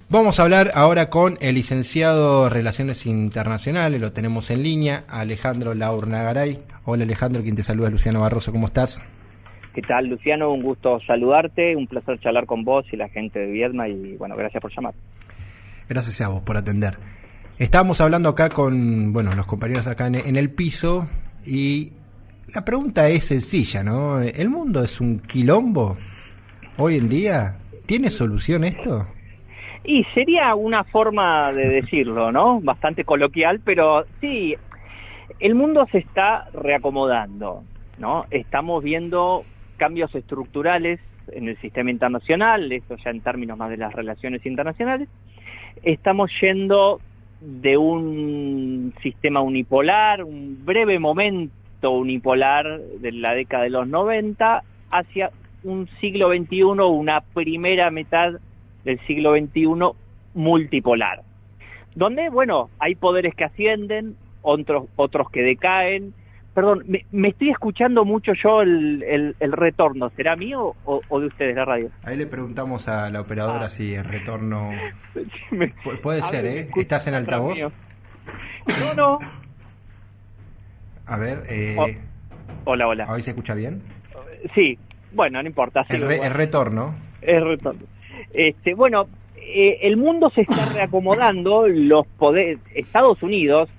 Vamos a hablar ahora con el licenciado en Relaciones Internacionales, lo tenemos en línea, Alejandro Laurnagaray. Hola Alejandro, quien te saluda, Luciano Barroso, ¿cómo estás? ¿Qué tal, Luciano? Un gusto saludarte, un placer charlar con vos y la gente de Viedma y bueno, gracias por llamar. Gracias a vos por atender. Estábamos hablando acá con, los compañeros acá en el piso y la pregunta es sencilla, ¿no? ¿El mundo es un quilombo hoy en día? ¿Tiene solución esto? Y sería una forma de decirlo, ¿no? Bastante coloquial, pero sí, el mundo se está reacomodando, ¿no? Estamos viendo cambios estructurales en el sistema internacional, esto ya en términos más de las relaciones internacionales. Estamos yendo de un sistema unipolar, un breve momento unipolar de la década de los 90, hacia un siglo XXI, una primera mitad del siglo XXI multipolar, donde, hay poderes que ascienden, otros que decaen. Perdón, me estoy escuchando mucho yo el retorno. ¿Será mío o de ustedes la radio? Ahí le preguntamos a la operadora si el retorno... Puede ser, ¿eh? ¿Estás en altavoz? No. A ver... Hola. ¿Ahí se escucha bien? Sí, no importa. Sí, el retorno. El retorno. El mundo se está reacomodando, los poderes, Estados Unidos,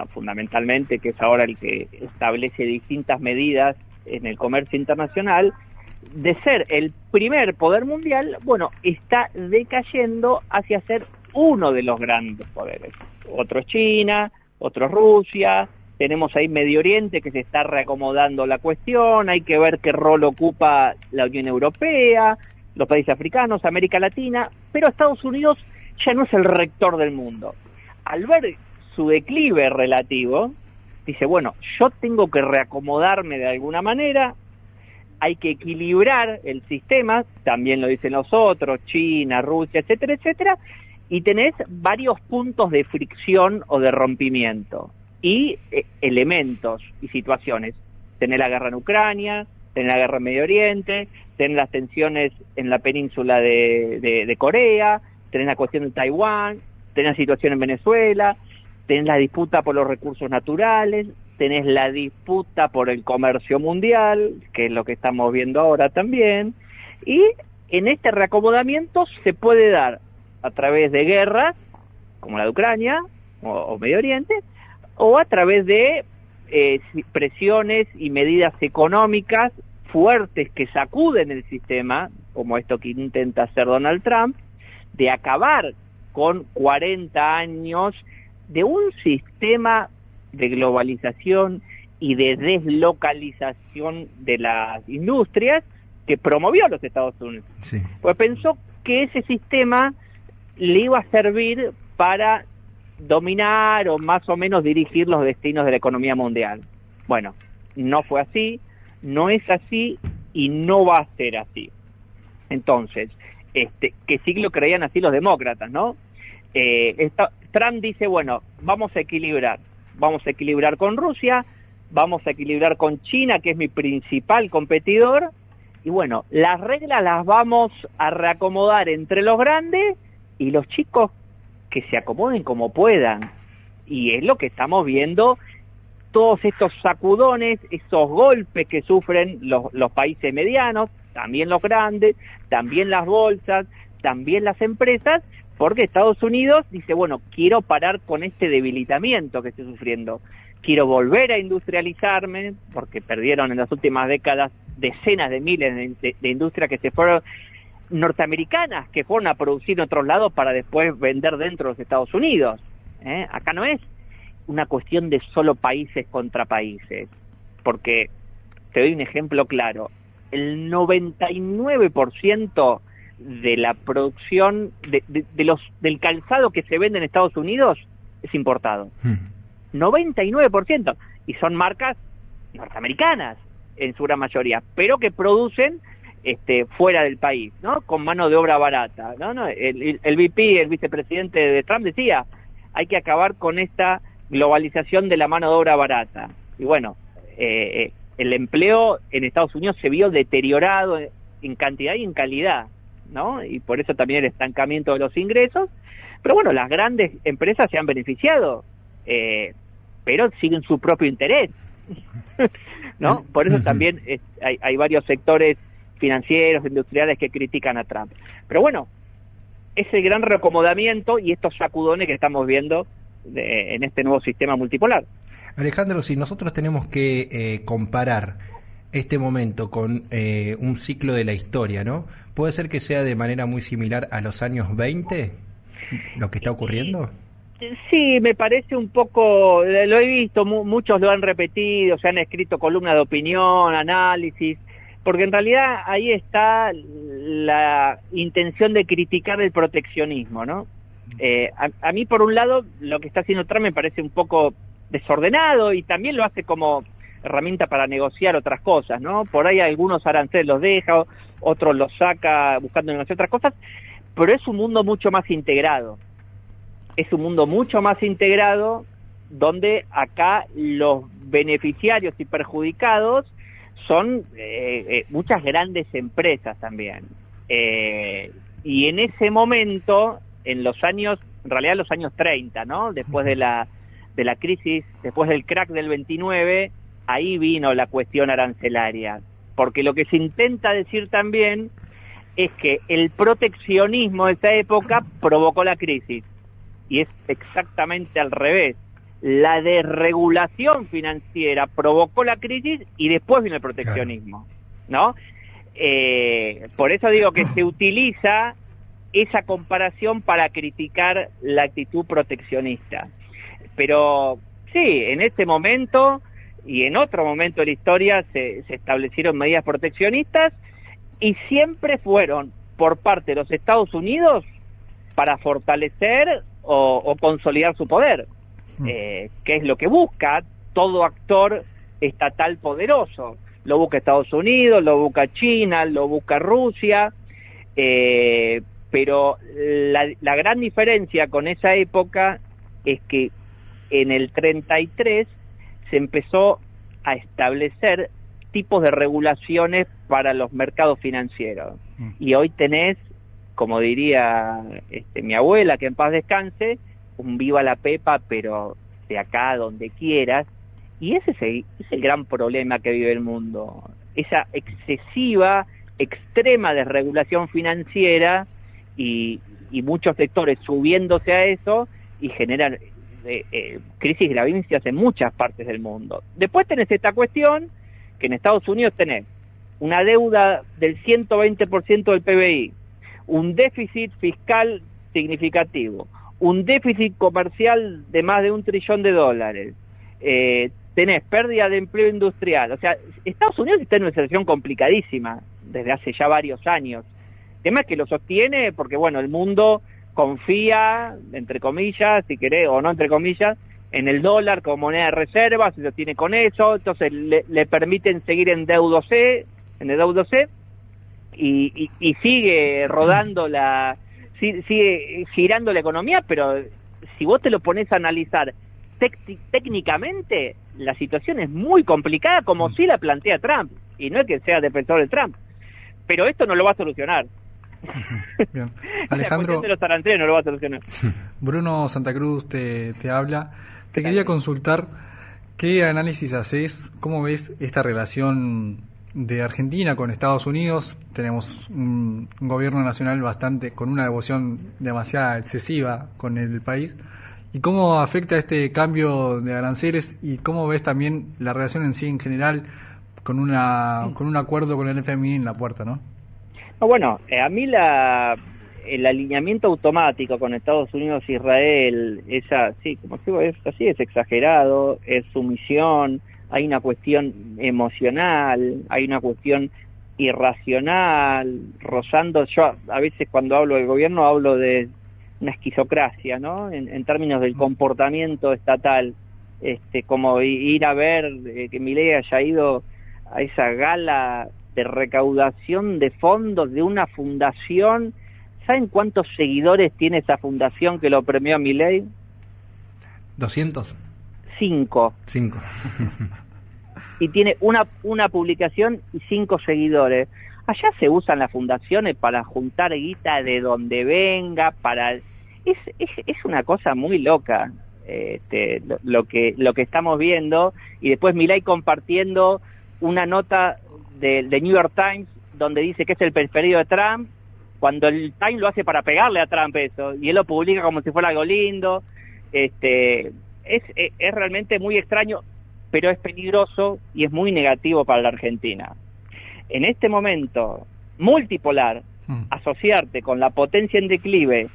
fundamentalmente, que es ahora el que establece distintas medidas en el comercio internacional, de ser el primer poder mundial, está decayendo hacia ser uno de los grandes poderes. Otro es China, otro es Rusia, tenemos ahí Medio Oriente que se está reacomodando la cuestión, hay que ver qué rol ocupa la Unión Europea, los países africanos, América Latina, pero Estados Unidos ya no es el rector del mundo. Al ver su declive relativo, dice, yo tengo que reacomodarme de alguna manera, hay que equilibrar el sistema, también lo dicen los otros, China, Rusia, etcétera, y tenés varios puntos de fricción o de rompimiento, y elementos y situaciones. Tenés la guerra en Ucrania, tenés la guerra en Medio Oriente, tenés las tensiones en la península de Corea, tenés la cuestión de Taiwán, tenés la situación en Venezuela, tenés la disputa por los recursos naturales, tenés la disputa por el comercio mundial, que es lo que estamos viendo ahora también, y en este reacomodamiento se puede dar a través de guerras, como la de Ucrania o Medio Oriente, o a través de presiones y medidas económicas fuertes que sacuden el sistema, como esto que intenta hacer Donald Trump, de acabar con 40 años de un sistema de globalización y de deslocalización de las industrias que promovió los Estados Unidos. Sí. Pues pensó que ese sistema le iba a servir para dominar o más o menos dirigir los destinos de la economía mundial. No fue así, no es así y no va a ser así. Entonces, que sí lo creían así los demócratas, ¿no? Trump dice, vamos a equilibrar con Rusia, vamos a equilibrar con China, que es mi principal competidor, y las reglas las vamos a reacomodar entre los grandes y los chicos que se acomoden como puedan. Y es lo que estamos viendo, todos estos sacudones, esos golpes que sufren los países medianos, también los grandes, también las bolsas, también las empresas, porque Estados Unidos dice, quiero parar con este debilitamiento que estoy sufriendo, quiero volver a industrializarme, porque perdieron en las últimas décadas decenas de miles de industrias que se fueron, norteamericanas, que fueron a producir en otros lados para después vender dentro de los Estados Unidos. Acá no es una cuestión de solo países contra países, porque te doy un ejemplo claro, el 99% de la producción del calzado que se vende en Estados Unidos es importado. 99%, y son marcas norteamericanas en su gran mayoría, pero que producen fuera del país, ¿no? Con mano de obra barata, ¿no? El VP, el vicepresidente de Trump, decía, hay que acabar con esta globalización de la mano de obra barata. Y el empleo en Estados Unidos se vio deteriorado en cantidad y en calidad. ¿no? Y por eso también el estancamiento de los ingresos. Pero bueno, las grandes empresas se han beneficiado, pero siguen su propio interés, ¿no? Por eso también hay varios sectores financieros, industriales que critican a Trump. Pero bueno, es el gran reacomodamiento y estos sacudones que estamos viendo en este nuevo sistema multipolar. Alejandro, si nosotros tenemos que comparar este momento con un ciclo de la historia, ¿no? ¿Puede ser que sea de manera muy similar a los años 20 lo que está ocurriendo? Sí, me parece un poco, lo he visto, muchos lo han repetido, se han escrito columnas de opinión, análisis, porque en realidad ahí está la intención de criticar el proteccionismo, ¿no? A mí, por un lado, lo que está haciendo Trump me parece un poco desordenado y también lo hace como herramienta para negociar otras cosas, ¿no? Por ahí algunos aranceles los deja, otros los saca buscando negociar otras cosas, pero es un mundo mucho más integrado. Es un mundo mucho más integrado donde acá los beneficiarios y perjudicados son muchas grandes empresas también. Y en ese momento, en realidad los años 30, ¿no? Después de la crisis, después del crack del 29, ahí vino la cuestión arancelaria. Porque lo que se intenta decir también es que el proteccionismo de esa época provocó la crisis. Y es exactamente al revés. La desregulación financiera provocó la crisis y después vino el proteccionismo, ¿no? Por eso digo que se utiliza esa comparación para criticar la actitud proteccionista. Pero sí, en este momento y en otro momento de la historia se establecieron medidas proteccionistas y siempre fueron por parte de los Estados Unidos para fortalecer o consolidar su poder, que es lo que busca todo actor estatal poderoso. Lo busca Estados Unidos, lo busca China, lo busca Rusia, pero la gran diferencia con esa época es que en el 33 se empezó a establecer tipos de regulaciones para los mercados financieros. Y hoy tenés, como diría mi abuela, que en paz descanse, un viva la pepa, pero de acá a donde quieras. Y ese es el gran problema que vive el mundo. Esa excesiva, extrema desregulación financiera y muchos sectores subiéndose a eso y generan crisis gravísimas en muchas partes del mundo. Después tenés esta cuestión que en Estados Unidos tenés una deuda del 120% del PBI, un déficit fiscal significativo, un déficit comercial de más de $1 trillón, tenés pérdida de empleo industrial. O sea, Estados Unidos está en una situación complicadísima desde hace ya varios años. El tema es que lo sostiene porque, bueno, el mundo confía, entre comillas, si querés, o no entre comillas, en el dólar como moneda de reserva, se sostiene con eso, entonces le permiten seguir endeudándose, y sigue rodando sigue girando la economía, pero si vos te lo pones a analizar técnicamente, la situación es muy complicada, como sí la plantea Trump, y no es que sea defensor de Trump, pero esto no lo va a solucionar. Bien. Alejandro, la cuestión de los aranceles no lo va a solucionar. Bruno Santa Cruz te habla. Te quería consultar qué análisis haces, cómo ves esta relación de Argentina con Estados Unidos. Tenemos un gobierno nacional con una devoción demasiado excesiva con el país. ¿Y cómo afecta este cambio de aranceles? ¿Y cómo ves también la relación en sí en general con un acuerdo con el FMI en la puerta, no? Bueno, a mí el alineamiento automático con Estados Unidos e Israel es así, como digo, es así, es exagerado, es sumisión, hay una cuestión emocional, hay una cuestión irracional, rozando. Yo a veces cuando hablo del gobierno hablo de una esquizocracia, ¿no? En términos del comportamiento estatal, como ir a ver que Milei haya ido a esa gala de recaudación de fondos de una fundación. ¿Saben cuántos seguidores tiene esa fundación que lo premió a Milei? 200. 5. Y tiene una publicación y 5 seguidores. Allá se usan las fundaciones para juntar guita de donde venga, es una cosa muy loca, lo que estamos viendo. Y después Milei compartiendo una nota de New York Times donde dice que es el preferido de Trump, cuando el Times lo hace para pegarle a Trump eso, y él lo publica como si fuera algo lindo. Es realmente muy extraño, pero es peligroso y es muy negativo para la Argentina. En este momento multipolar, asociarte con la potencia en declive,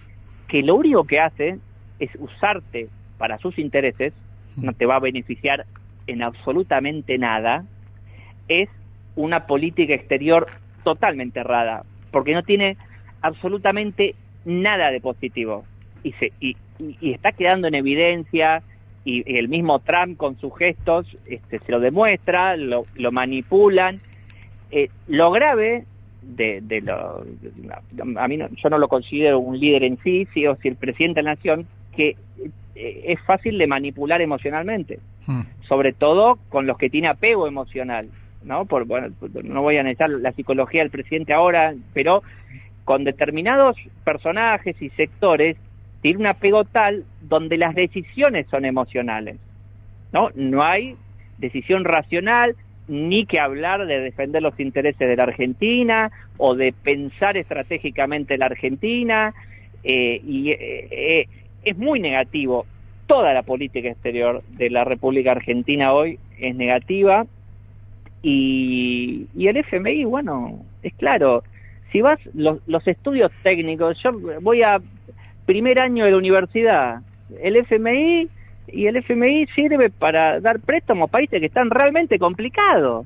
que lo único que hace es usarte para sus intereses, no te va a beneficiar en absolutamente nada, es una política exterior totalmente errada, porque no tiene absolutamente nada de positivo, y está quedando en evidencia, y el mismo Trump con sus gestos se lo demuestra, lo manipulan. Lo grave a mí yo no lo considero un líder en sí, o si el presidente de la nación, que es fácil de manipular emocionalmente, sobre todo con los que tiene apego emocional, ¿no? No voy a analizar la psicología del presidente ahora, pero con determinados personajes y sectores tiene un apego tal donde las decisiones son emocionales, no hay decisión racional, ni que hablar de defender los intereses de la Argentina o de pensar estratégicamente la Argentina, es muy negativo. Toda la política exterior de la República Argentina hoy es negativa, y el FMI, bueno, es claro, si vas los estudios técnicos, yo voy a primer año de la universidad, el FMI sirve para dar préstamos a países que están realmente complicados.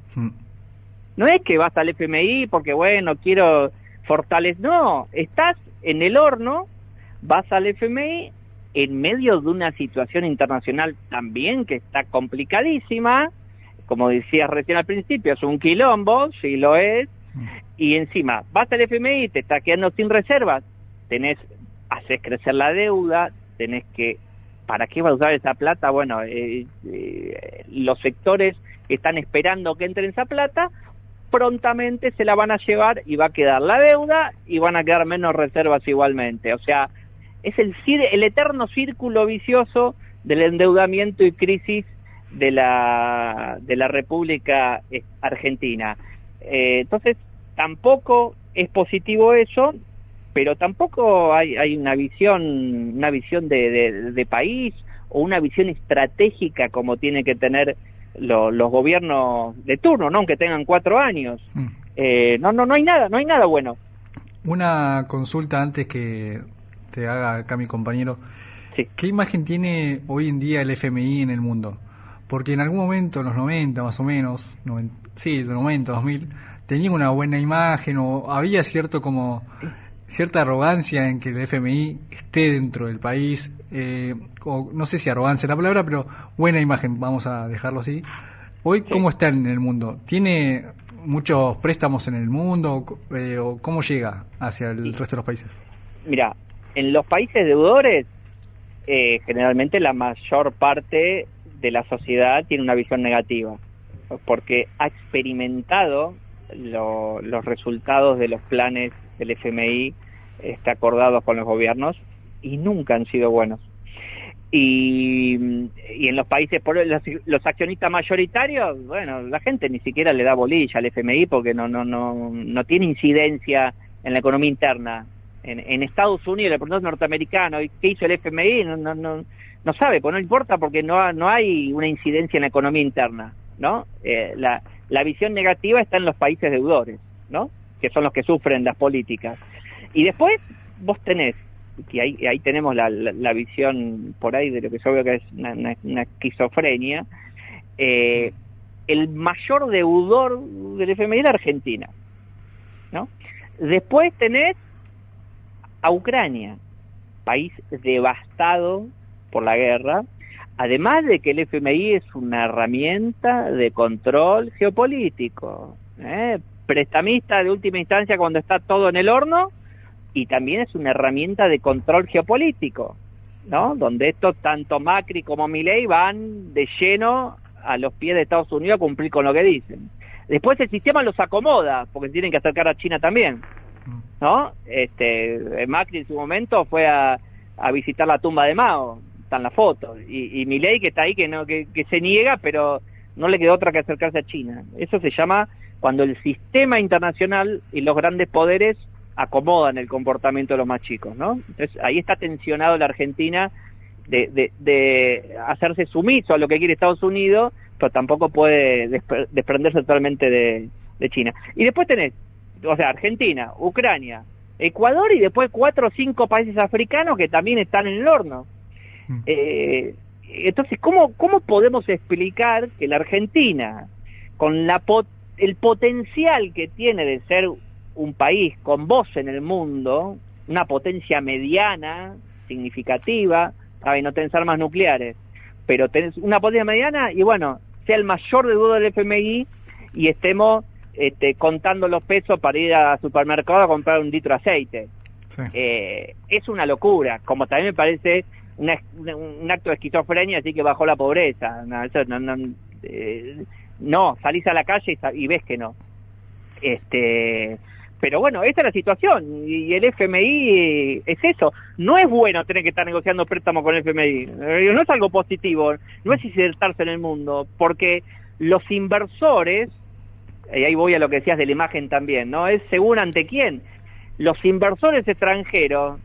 No es que vas al FMI porque, bueno, quiero fortalecer. No, estás en el horno, vas al FMI en medio de una situación internacional también que está complicadísima. Como decías recién al principio, es un quilombo, sí lo es. Y encima, vas al FMI, te estás quedando sin reservas, haces crecer la deuda, ¿para qué vas a usar esa plata? Bueno, los sectores que están esperando que entre esa plata, prontamente se la van a llevar y va a quedar la deuda y van a quedar menos reservas igualmente. O sea, es el eterno círculo vicioso del endeudamiento y crisis de la República Argentina. Entonces, tampoco es positivo eso, pero tampoco hay una visión de país o una visión estratégica como tiene que tener los gobiernos de turno, ¿no? Aunque tengan 4 años. No hay nada bueno. Una consulta antes que te haga acá mi compañero. Sí. ¿Qué imagen tiene hoy en día el FMI en el mundo? Porque en algún momento, en los 90 más o menos, 90, 2000, tenía una buena imagen, o había cierta arrogancia en que el FMI esté dentro del país, o no sé si arrogancia es la palabra, pero buena imagen, vamos a dejarlo así. Hoy, sí. ¿Cómo está en el mundo? ¿Tiene muchos préstamos en el mundo, o cómo llega hacia el resto de los países? Mira, en los países deudores, generalmente la mayor parte de la sociedad tiene una visión negativa, porque ha experimentado los resultados de los planes del FMI acordados con los gobiernos, y nunca han sido buenos. Y en los países, los accionistas mayoritarios, bueno, la gente ni siquiera le da bolilla al FMI porque no tiene incidencia en la economía interna. En Estados Unidos, el presidente norteamericano, ¿qué hizo el FMI? No sabe, pues no importa, porque no hay una incidencia en la economía interna, ¿no? La visión negativa está en los países deudores, ¿no? Que son los que sufren las políticas. Y después vos tenés, que ahí tenemos la visión por ahí de lo que yo veo que es una esquizofrenia, el mayor deudor del FMI es la Argentina, ¿no? Después tenés a Ucrania, país devastado por la guerra, además de que el FMI es una herramienta de control geopolítico, prestamista de última instancia cuando está todo en el horno, y también es una herramienta de control geopolítico, ¿no? Donde estos, tanto Macri como Milei, van de lleno a los pies de Estados Unidos a cumplir con lo que dicen. Después el sistema los acomoda, porque tienen que acercar a China también, ¿no? Macri en su momento fue a visitar la tumba de Mao, están las fotos, y Milei que está ahí, que se niega, pero no le quedó otra que acercarse a China. Eso se llama cuando el sistema internacional y los grandes poderes acomodan el comportamiento de los más chicos, ¿no? Entonces ahí está tensionado la Argentina de hacerse sumiso a lo que quiere Estados Unidos, pero tampoco puede desprenderse totalmente de China. Y después tenés, o sea, Argentina, Ucrania, Ecuador y después 4 o 5 países africanos que también están en el horno. Entonces, ¿cómo podemos explicar que la Argentina, con el potencial que tiene de ser un país con voz en el mundo, una potencia mediana, significativa, no tenés armas nucleares, pero tenés una potencia mediana y bueno, sea el mayor deudor del FMI y estemos contando los pesos para ir al supermercado a comprar un litro de aceite? Sí. Es una locura, como también me parece un acto de esquizofrenia, así que bajó la pobreza. No, salís a la calle y ves que no. Pero bueno, esta es la situación, y el FMI es eso. No es bueno tener que estar negociando préstamos con el FMI, no es algo positivo, no es insertarse en el mundo, porque los inversores, y ahí voy a lo que decías de la imagen también, ¿no? Es según ante quién. Los inversores extranjeros,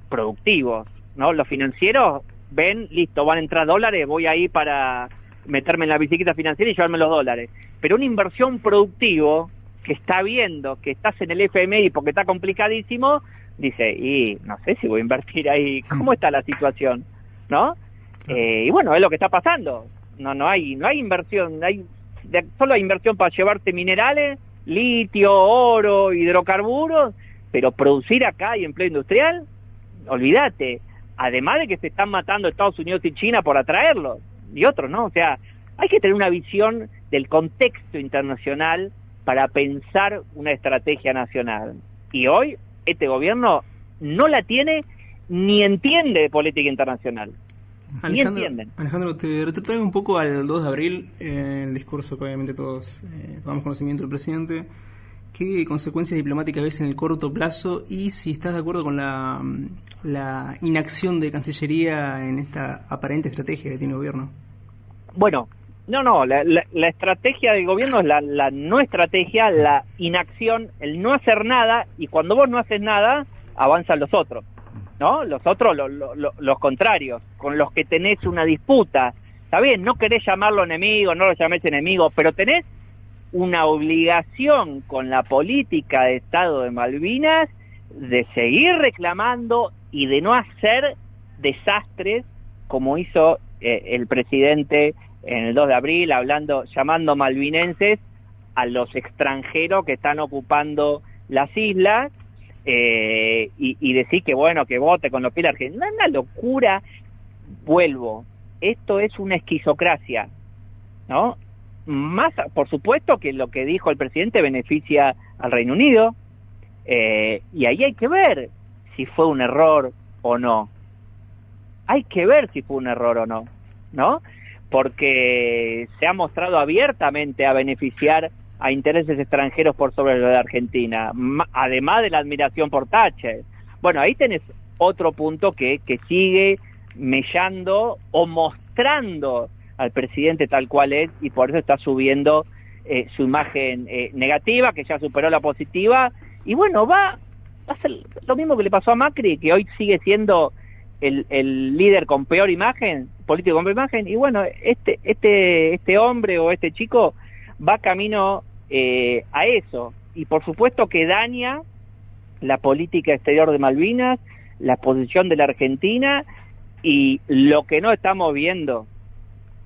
productivos, ¿no? Los financieros ven, listo, van a entrar dólares, voy ahí para meterme en la bicicleta financiera y llevarme los dólares. Pero una inversión productivo que está viendo que estás en el FMI porque está complicadísimo, dice, y no sé si voy a invertir ahí, ¿cómo está la situación? ¿No? Y bueno, es lo que está pasando. No hay inversión, solo hay inversión para llevarte minerales, litio, oro, hidrocarburos, pero producir acá y empleo industrial, olvídate. Además de que se están matando Estados Unidos y China por atraerlos, y otros, ¿no? O sea, hay que tener una visión del contexto internacional para pensar una estrategia nacional. Y hoy este gobierno no la tiene ni entiende de política internacional. Ni entienden. Alejandro, te retrotraigo un poco al 2 de abril, el discurso que obviamente todos tomamos conocimiento del presidente. ¿Qué consecuencias diplomáticas ves en el corto plazo y si estás de acuerdo con la inacción de Cancillería en esta aparente estrategia que tiene el gobierno? Bueno, la estrategia del gobierno es la no estrategia, la inacción, el no hacer nada, y cuando vos no haces nada, avanzan los otros, ¿no? Los otros, los contrarios, con los que tenés una disputa. Está bien, no querés llamarlo enemigo, no lo llamés enemigo, pero tenés una obligación con la política de Estado de Malvinas de seguir reclamando y de no hacer desastres como hizo el presidente en el 2 de abril, llamando malvinenses a los extranjeros que están ocupando las islas, y decir que bueno, que vote con los pies argentinos. Es una locura. Vuelvo, esto es una esquizocracia, ¿no? Más, por supuesto que lo que dijo el presidente beneficia al Reino Unido, y ahí hay que ver si fue un error o no. Hay que ver si fue un error o no, ¿no? Porque se ha mostrado abiertamente a beneficiar a intereses extranjeros por sobre lo de Argentina, además de la admiración por Thatcher. Bueno, ahí tenés otro punto que sigue mellando o mostrando al presidente tal cual es, y por eso está subiendo su imagen negativa, que ya superó la positiva, y bueno, va a ser lo mismo que le pasó a Macri, que hoy sigue siendo el líder con peor imagen, político con peor imagen, y bueno, este hombre o este chico va camino a eso, y por supuesto que daña la política exterior de Malvinas, la posición de la Argentina, y lo que no estamos viendo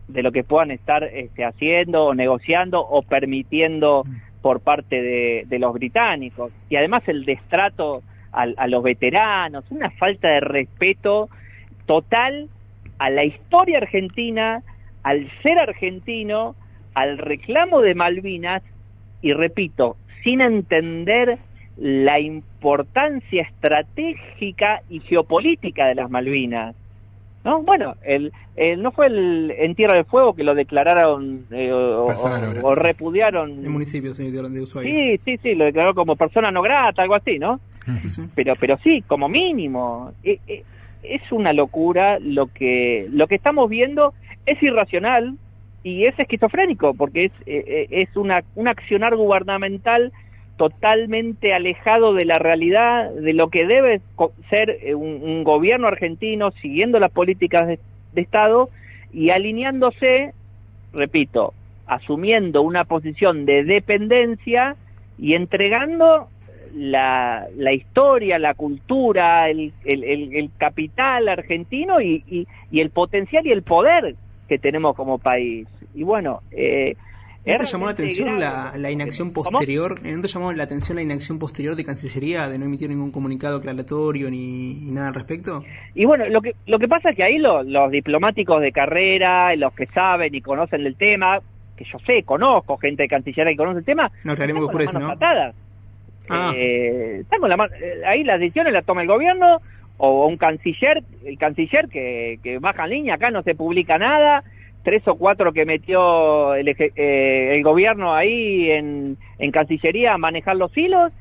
de lo que puedan estar haciendo o negociando o permitiendo por parte de los británicos, y además el destrato a los veteranos, una falta de respeto total a la historia argentina, al ser argentino, al reclamo de Malvinas, y repito, sin entender la importancia estratégica y geopolítica de las Malvinas. ¿no? Bueno, no fue en Tierra del Fuego que lo declararon o repudiaron. El municipio de Ushuaia. Sí, lo declaró como persona no grata, algo así, ¿no? Sí. Pero sí, como mínimo. Es una locura lo que estamos viendo, es irracional y es esquizofrénico, porque es un accionar gubernamental totalmente alejado de la realidad, de lo que debe ser un gobierno argentino, siguiendo las políticas de Estado y alineándose, repito, asumiendo una posición de dependencia y entregando la historia, la cultura, el capital argentino y el potencial y el poder que tenemos como país. Y bueno, ¿no te llamó la atención la inacción posterior? ¿No te llamó la atención la inacción posterior de Cancillería de no emitir ningún comunicado aclaratorio ni nada al respecto? Y bueno, lo que pasa es que ahí los diplomáticos de carrera, los que saben y conocen el tema, que yo conozco gente de Cancillería que conoce el tema, no, aclaremos que oscurece, ¿no? Patadas. Están con ahí las decisiones las toma el gobierno o un canciller, el canciller que baja en línea, acá no se publica nada. 3 o 4 que metió el gobierno ahí en Cancillería a manejar los hilos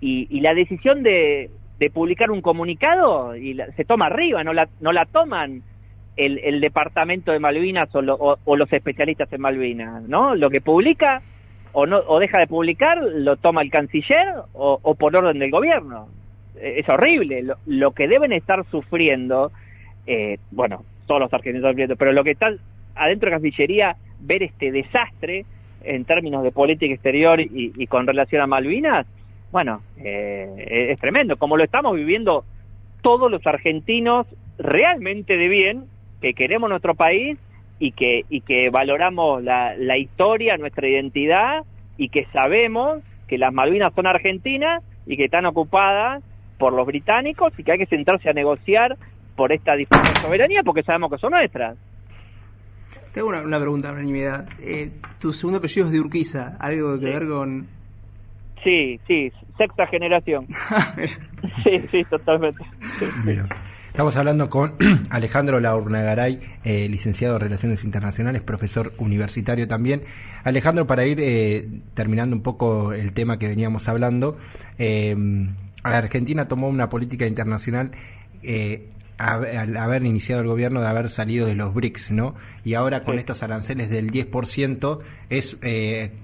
y la decisión de publicar un comunicado se toma arriba, no la toman el departamento de Malvinas o los especialistas en Malvinas, ¿no? Lo que publica o deja de publicar lo toma el canciller o por orden del gobierno. Es horrible lo que deben estar sufriendo, bueno, todos los argentinos sufriendo, pero lo que está adentro de Cancillería, ver este desastre en términos de política exterior y con relación a Malvinas, bueno, es tremendo, como lo estamos viviendo todos los argentinos realmente de bien, que queremos nuestro país y que valoramos la historia, nuestra identidad, y que sabemos que las Malvinas son argentinas y que están ocupadas por los británicos y que hay que sentarse a negociar por esta disputa de soberanía porque sabemos que son nuestras. Te hago una pregunta, una nimiedad. ¿Tu segundo apellido es de Urquiza? ¿Algo que ver con...? Sí, sexta generación. sí, totalmente. Mira. Estamos hablando con Alejandro Laurnagaray, licenciado en Relaciones Internacionales, profesor universitario también. Alejandro, para ir terminando un poco el tema que veníamos hablando, Argentina tomó una política internacional al haber iniciado el gobierno de haber salido de los BRICS, ¿no? Y ahora con estos aranceles del 10% es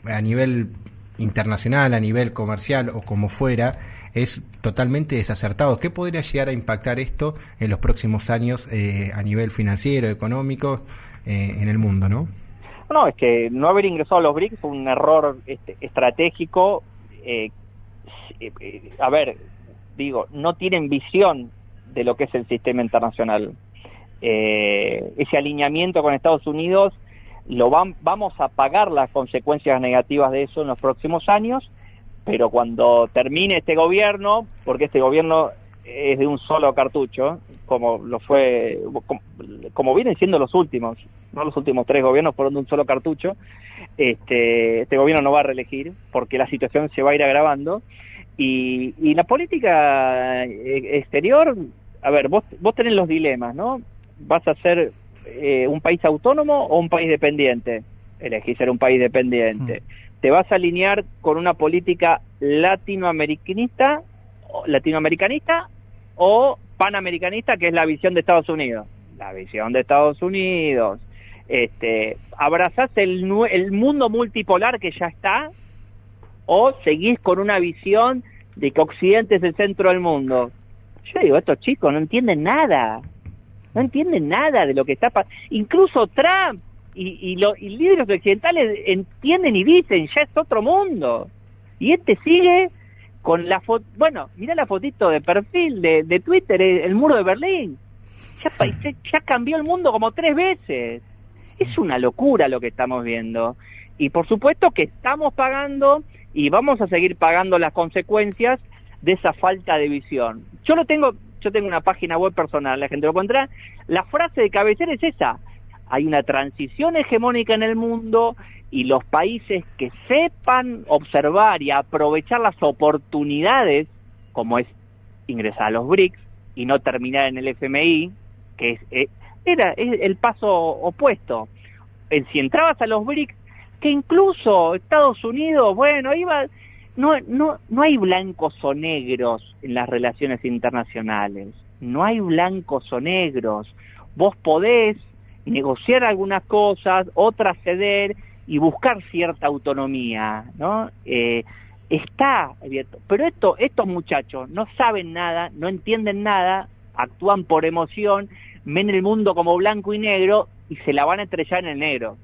a nivel internacional, a nivel comercial o como fuera, es totalmente desacertado. ¿Qué podría llegar a impactar esto en los próximos años a nivel financiero, económico, en el mundo, no? No, es que no haber ingresado a los BRICS fue un error estratégico. A ver, digo, no tienen visión de lo que es el sistema internacional. Ese alineamiento con Estados Unidos, vamos a pagar las consecuencias negativas de eso en los próximos años, pero cuando termine este gobierno, porque este gobierno es de un solo cartucho, como lo fue, como vienen siendo los últimos, no los últimos 3 gobiernos fueron de un solo cartucho, este gobierno no va a reelegir, porque la situación se va a ir agravando, y la política exterior, a ver, vos tenés los dilemas, ¿no? ¿Vas a ser un país autónomo o un país dependiente? Elegís ser un país dependiente. ¿Te vas a alinear con una política latinoamericanista o panamericanista, que es la visión de Estados Unidos? La visión de Estados Unidos. ¿Abrazás el mundo multipolar que ya está o seguís con una visión de que Occidente es el centro del mundo? Yo digo, estos chicos no entienden nada de lo que está pasando. Incluso Trump y líderes occidentales entienden y dicen, ya es otro mundo. Y sigue con la foto, bueno, mirá la fotito de perfil de Twitter, el muro de Berlín. Ya cambió el mundo como 3 veces. Es una locura lo que estamos viendo. Y por supuesto que estamos pagando y vamos a seguir pagando las consecuencias de esa falta de visión. Yo tengo una página web personal, la gente lo encuentra. La frase de cabecera es esa: hay una transición hegemónica en el mundo y los países que sepan observar y aprovechar las oportunidades, como es ingresar a los BRICS y no terminar en el FMI, que es el paso opuesto. Si entrabas a los BRICS, que incluso Estados Unidos, bueno, no hay blancos o negros en las relaciones internacionales, no hay blancos o negros. Vos podés negociar algunas cosas, otras ceder y buscar cierta autonomía, ¿no? Está abierto. Pero estos muchachos no saben nada, no entienden nada, actúan por emoción, ven el mundo como blanco y negro y se la van a estrellar en el negro.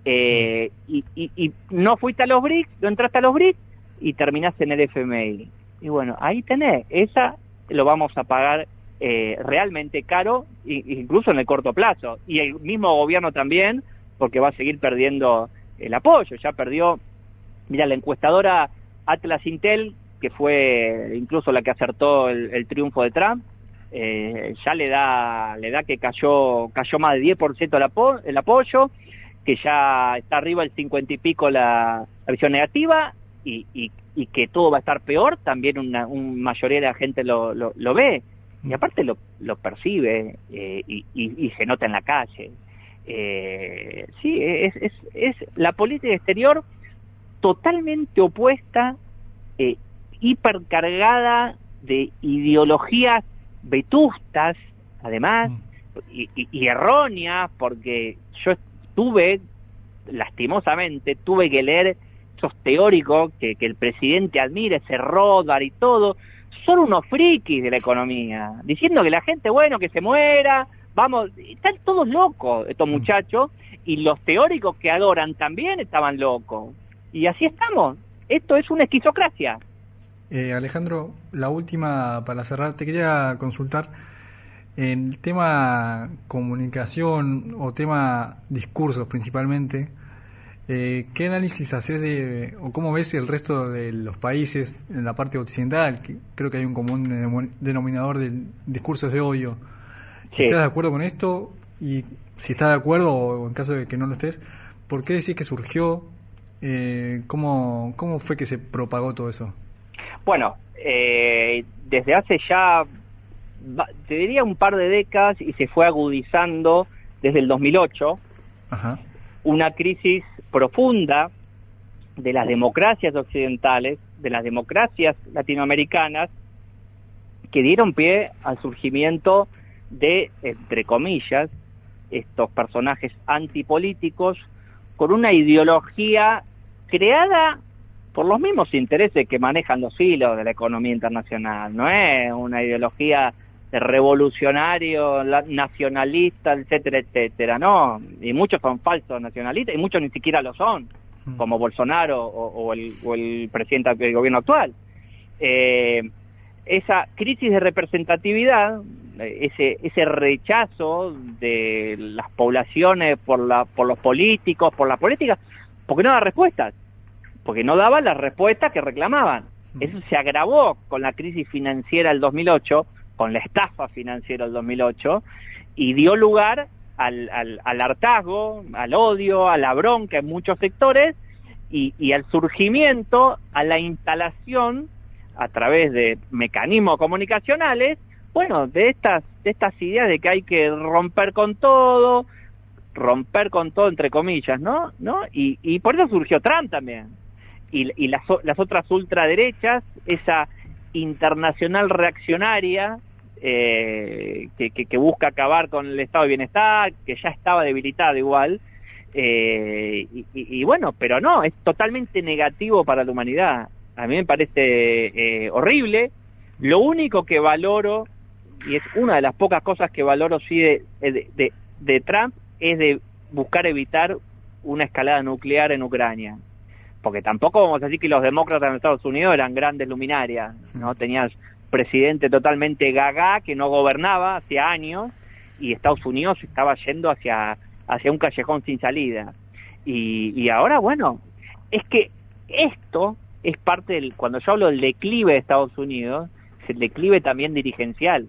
Y no fuiste a los BRICS, no entraste a los BRICS y terminaste en el FMI. Y bueno, ahí tenés, esa lo vamos a pagar realmente caro, incluso en el corto plazo. Y el mismo gobierno también, porque va a seguir perdiendo el apoyo. Ya perdió, mira, la encuestadora Atlas Intel, que fue incluso la que acertó el triunfo de Trump, ya le da que cayó más de 10% el apoyo, que ya está arriba el 50 y pico la visión negativa, y que todo va a estar peor, también una mayoría de la gente lo ve, y aparte lo percibe, y se nota en la calle. Sí, es la política exterior totalmente opuesta, hipercargada de ideologías vetustas, además, y erróneas, porque yo lastimosamente, tuve que leer esos teóricos que el presidente admira, ese Rothbard y todo, son unos frikis de la economía, diciendo que la gente, bueno, que se muera, vamos, están todos locos estos muchachos, y los teóricos que adoran también estaban locos, y así estamos. Esto es una esquizocracia. Alejandro, la última para cerrar, te quería consultar en el tema comunicación o tema discursos principalmente. ¿Qué análisis haces o cómo ves el resto de los países en la parte occidental? Que creo que hay un común denominador del discurso de odio. Sí. ¿Estás de acuerdo con esto? Y si estás de acuerdo, o en caso de que no lo estés, ¿por qué decís que surgió? ¿Cómo fue que se propagó todo eso? Bueno, desde hace ya, te diría un par de décadas, y se fue agudizando desde el 2008, Ajá. Una crisis profunda de las democracias occidentales, de las democracias latinoamericanas, que dieron pie al surgimiento de, entre comillas, estos personajes antipolíticos con una ideología creada por los mismos intereses que manejan los hilos de la economía internacional. No es una ideología de revolucionario, nacionalista, etcétera, etcétera, no. Y muchos son falsos nacionalistas, y muchos ni siquiera lo son, como Bolsonaro o el presidente del gobierno actual. Esa crisis de representatividad, ese rechazo de las poblaciones por los políticos, por la política, porque no da respuestas, porque no daban las respuestas que reclamaban. Eso se agravó con la crisis financiera del 2008, con la estafa financiera del 2008, y dio lugar al hartazgo, al odio, a la bronca en muchos sectores, y al surgimiento, a la instalación a través de mecanismos comunicacionales, bueno, de estas ideas de que hay que romper con todo entre comillas, ¿no? Y por eso surgió Trump también. Y las otras ultraderechas, esa internacional reaccionaria que busca acabar con el estado de bienestar, que ya estaba debilitada igual, y bueno, pero no, es totalmente negativo para la humanidad. A mí me parece horrible. Lo único que valoro, y es una de las pocas cosas que valoro sí de Trump, es de buscar evitar una escalada nuclear en Ucrania. Porque tampoco vamos a decir que los demócratas en Estados Unidos eran grandes luminarias, ¿no? Tenías presidente totalmente gaga que no gobernaba hace años, y Estados Unidos estaba yendo hacia un callejón sin salida. Y ahora, bueno, es que esto es parte cuando yo hablo del declive de Estados Unidos, es el declive también dirigencial,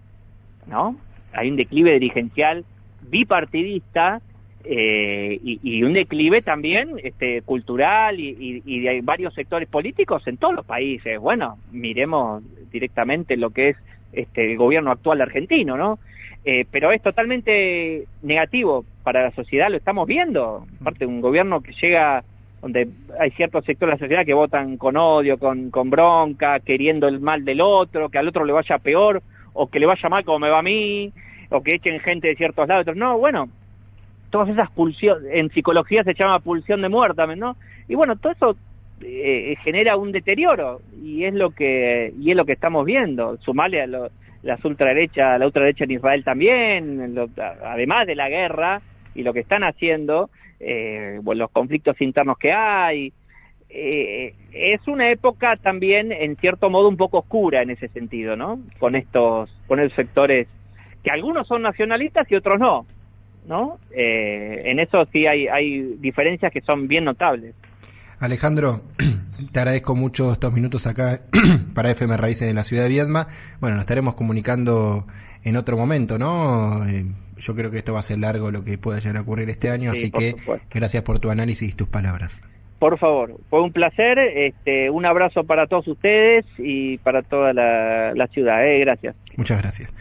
¿no? Hay un declive dirigencial bipartidista, y un declive también cultural y de varios sectores políticos en todos los países. Bueno, miremos directamente lo que es el gobierno actual argentino, ¿no? pero es totalmente negativo para la sociedad, lo estamos viendo. Aparte de un gobierno que llega donde hay ciertos sectores de la sociedad que votan con odio, con bronca, queriendo el mal del otro, que al otro le vaya peor, o que le vaya mal como me va a mí, o que echen gente de ciertos lados. No, bueno, todas esas pulsiones, en psicología se llama pulsión de muerte, ¿no? Y bueno, todo eso genera un deterioro, y es lo que estamos viendo. Sumale a la ultraderecha en Israel también, además de la guerra y lo que están haciendo, los conflictos internos que hay. Es una época también, en cierto modo, un poco oscura en ese sentido, ¿no? Con esos sectores que algunos son nacionalistas y otros ¿no? En eso sí hay diferencias que son bien notables. Alejandro, te agradezco mucho estos minutos acá para FM Raíces de la ciudad de Viedma. Bueno, nos estaremos comunicando en otro momento, ¿no? Yo creo que esto va a ser largo lo que pueda llegar a ocurrir este año, Sí, así por que supuesto. gracias por tu análisis y tus palabras. Por favor, fue un placer, un abrazo para todos ustedes y para toda la ciudad, gracias. Muchas gracias.